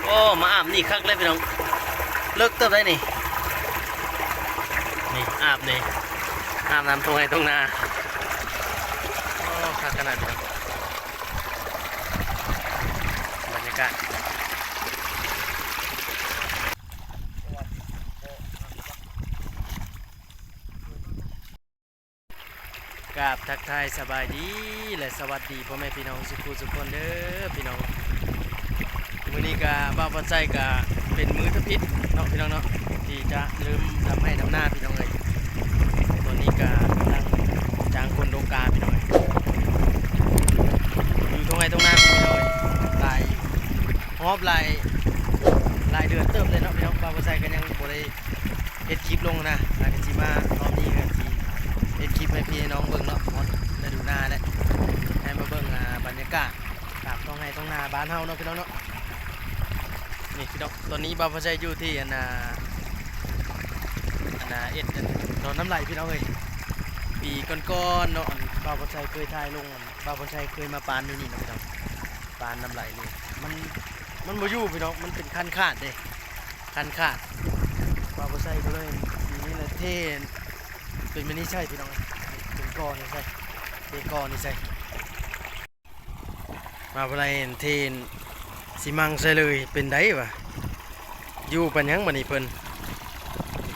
โอ้มาอาบนี่คักเลยพี่น้องเลิกเติบได้นี่อาบนี่อาบน้ำตรงไหนตรงนาโอ้คักขนาดพี่น้องบรรยากาศกราบทักทายสบายดีและสวัสดีพ่อแม่พี่น้องสุขคนเด้อพี่น้องมื้อนี้ก็บ้าวพอใจก็เป็นมื้อทพิษเนาะพี่น้องเนาะที่จะลืมทำให้น้ำหน้าพี่น้องเลยตัวนี้ก็กำลังจางคนโดกาพี่น้องอยู่ตรงไหนตรงหน้าพี่น้องลายฮอบลายเดือนเติมเลยเนาะพี่น้องบ้าวพอใจก็ยังบ่ได้เฮ็ดคลิปลงนะอาจจะมารอบนี้ก็สิเฮ็ดคลิปให้พี่น้องเบิ่งเนาะได้ดูหน้าแล้วให้มาเบิ่งบรรยากาศตามตรงไหนตรงหน้าบ้านเฮาเนาะพี่น้องเนาะนี่พี่น้องตอนนี้บ่าวพอใจอยู่ที่เอ็ดนอนน้ำไหลพี่น้องเอ้ยปีก่อนๆเนาะบ่าวพอใจเคยถ่ายลงบ่าวพอใจเคยมาปานนี่เนาะพี่น้องปานน้ำไหลนี่มันบ่อยู่พี่น้องมันเป็นคันขาดเด้คันขาดบ่าวพอใจก็เลยปีนี้เลยเทเป็นมันนี่ใช่พี่น้องเป็นกอนี่ใช่เทกอนี่ใช่มาอะไรเทนสิมังใส่เลยเป็นได้ปะอยู่ปัญญังบันนี้เพิ่น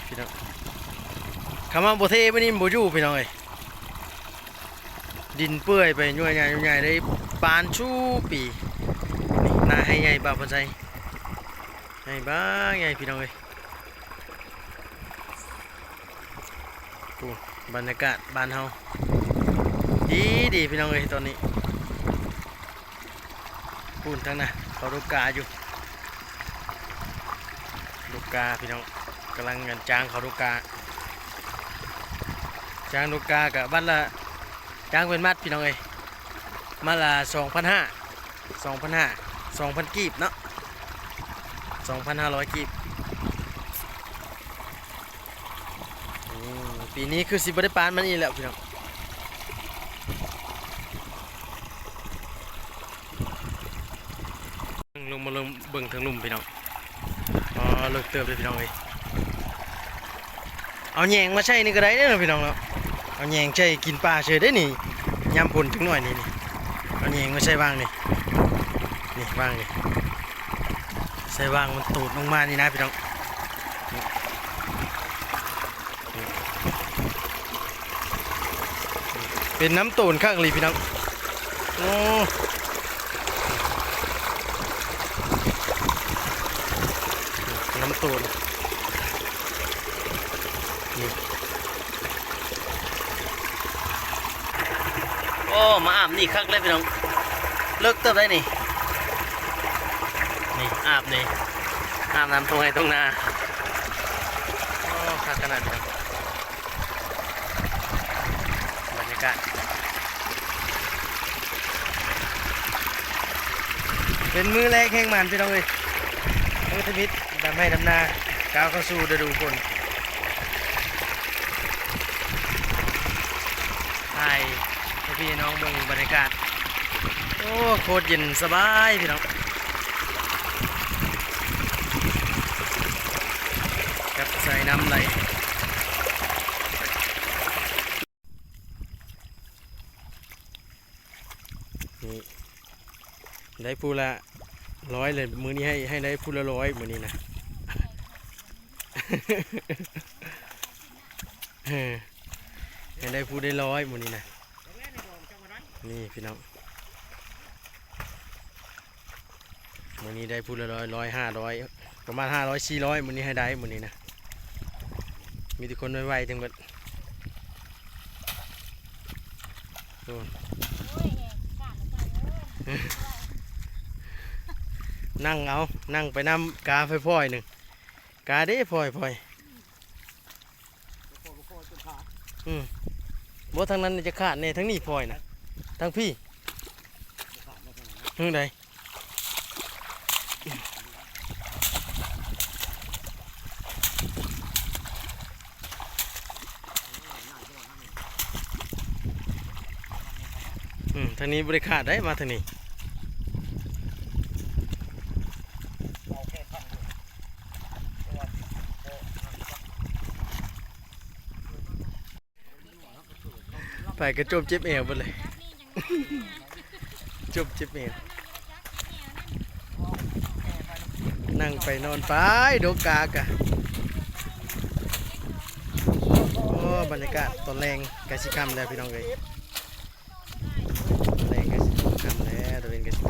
พี่น้องคำว่าโบเทบันนี้โบอยู่พี่น้องเอ้ยดินเปื่อยไปย่อยใหญ่ได้ปานชูปีนี่นาให้ใหญ่บ่าวพอใจใหญ่บ้าใหญ่พี่น้องเอ้ยบรรยากาศบ้านเฮาดีพี่น้องเอ้ยตอนนี้พูนทั้งน่ะเขาดูกาอยู่ดูกาพี่น้องกำลังเงินจ้างเขาดูกาจ้างดูกากับบ้านละจ้างเป็นมัดพี่น้องเอ้ยมาละ2,500 กีบเนาะ2,500 กีบปีนี้คือสิบได้ปานมันอีกแล้วพี่น้องลงมาเบิ่งทางลุ่มพี่น้องอ๋อเลิกเติบเลยพี่น้องเลยเอาแยงมาใช้นี่ก็ได้เด้อพี่น้องเนาะเอาแยงใช้กินปลาเฉยได้นี่ยำผลถึงหน่อยนี่เอาแยงมาใช้บ้างนี่บ้างนี่ใช้บ้างมันตูดลงมานี่นะพี่น้องเป็นน้ำตูนข้างเลยพี่น้องโอ้น้ำตูนนี่โอ้มาอาบนี่คักเลยพี่น้องเลิกเติบได้นี่อาบนี่อาบน้ำตรงไหนตรงนาโอ้คักขนาดนี้บรรยากาศเป็นมือแรกแห่งมันพี่น้องเลยมือทมิตดำให้ดำนาก้าวเข้าสู่ฤดูฝนถ่ายให้พี่น้องเบิ่งบรรยากาศโอ้โคตรเย็นสบายพี่น้องกับใส่น้ำไหลนี่ได้พูละ100เลยมือนี้ให้ได้พูละ100มือนี้นะให้ได้พูได้100มือนี้นะนี่พี่น้องมือนี้ได้พูละ100 500ประมาณ500 400มือนี้ให้ได้มือนี้นะมีทุกคนไวๆจังเบิดนั่งไปน้ำกาไฟพ่อยหนึ่งกาเด้พ่อยบ่ทางนั้นจะขาดเนี่ยทั้งนี้พ่อยนะทั้งพี่ทั้งใดทางนี้บริขาดได้มาทางนี้ กระโจมเจ็บเอวหมดเลยจมเจ็บเอวนั่งไปนอนไปโดกากะโอ้บรรยากาศตอนแรงกะสิค่ำแล้วพี่น้องเอ้ยตอนแรงกะสิค่ำแล้วตอนเย็นกะสิค่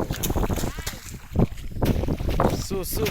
ำสู้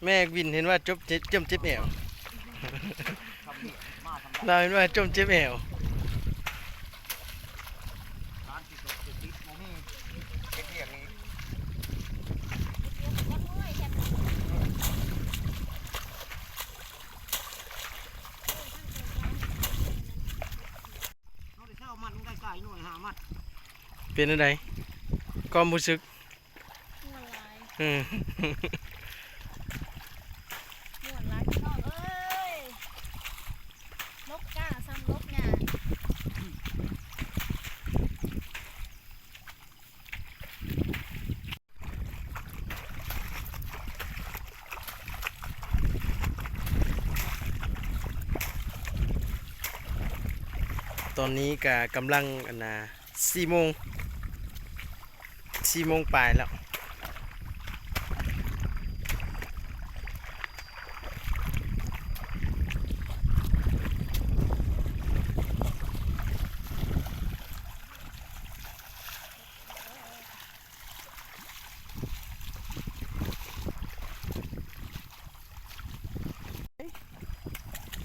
แม่วินเห็นว่าจมเจ็บเอวเราเห็นว่าจมเจ็บเอวเป็นอะไรความรู้สึกอืม ม่วนหลายพี่น้องเอ้ยนกก้าซ้ำนกเนี่ย ตอนนี้ก็กำลังอันนะ4 โมงปลายแล้ว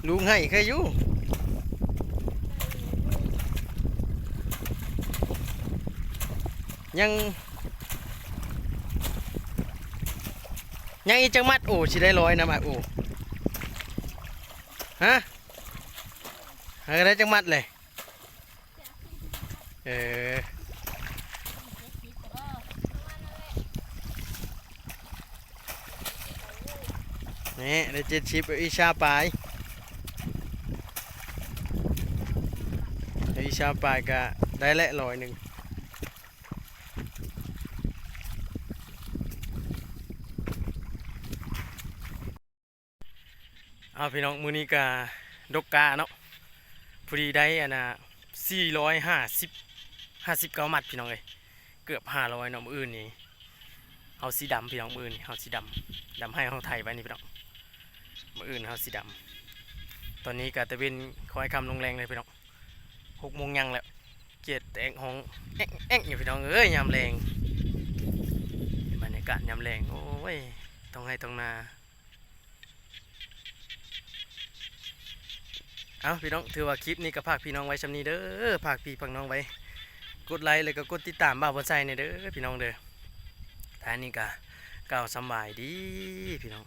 ลุงให้เคยอยู่ยังอีกจังมัดโอ้สิได้100นะมัดโอ้ฮะหาได้จังมัดเลยเออนี่ได้70อีชาปลายอีชาปลายก็ได้ละ100เอาพี่น้องมือนี้ก็ดกกาเนาะพอดีได้อันน่ะ459 มัดพี่น้องเอ้ยเกือบ500เนาะมื้ออื่นนี่เฮาสีดำพี่น้องมื้ออื่นนี่เฮาสีดำให้เฮาไทยไว้นี่พี่น้องมื้ออื่นเฮาสีดำตอนนี้ก็ตะเวนคอยคำลงแรงเลยพี่น้อง6 โมงยังแล้วเกียดแองห้องแองอยู่พี่น้องเอ้ยยามแรงบรรยากาศยามแรงโอ้ยต้องให้ต้องนาเอาพี่น้องถือว่าคลิปนี้ก็ฝากพี่น้องไว้ชำนี้เด้อฝากพี่ฝากน้องไว้กดไลค์แล้วก็กดติดตามบ่าวบนไซเนี่ยเด้อพี่น้องเด้อท้ายนี้ก็กล่าวสำบายดีพี่น้อง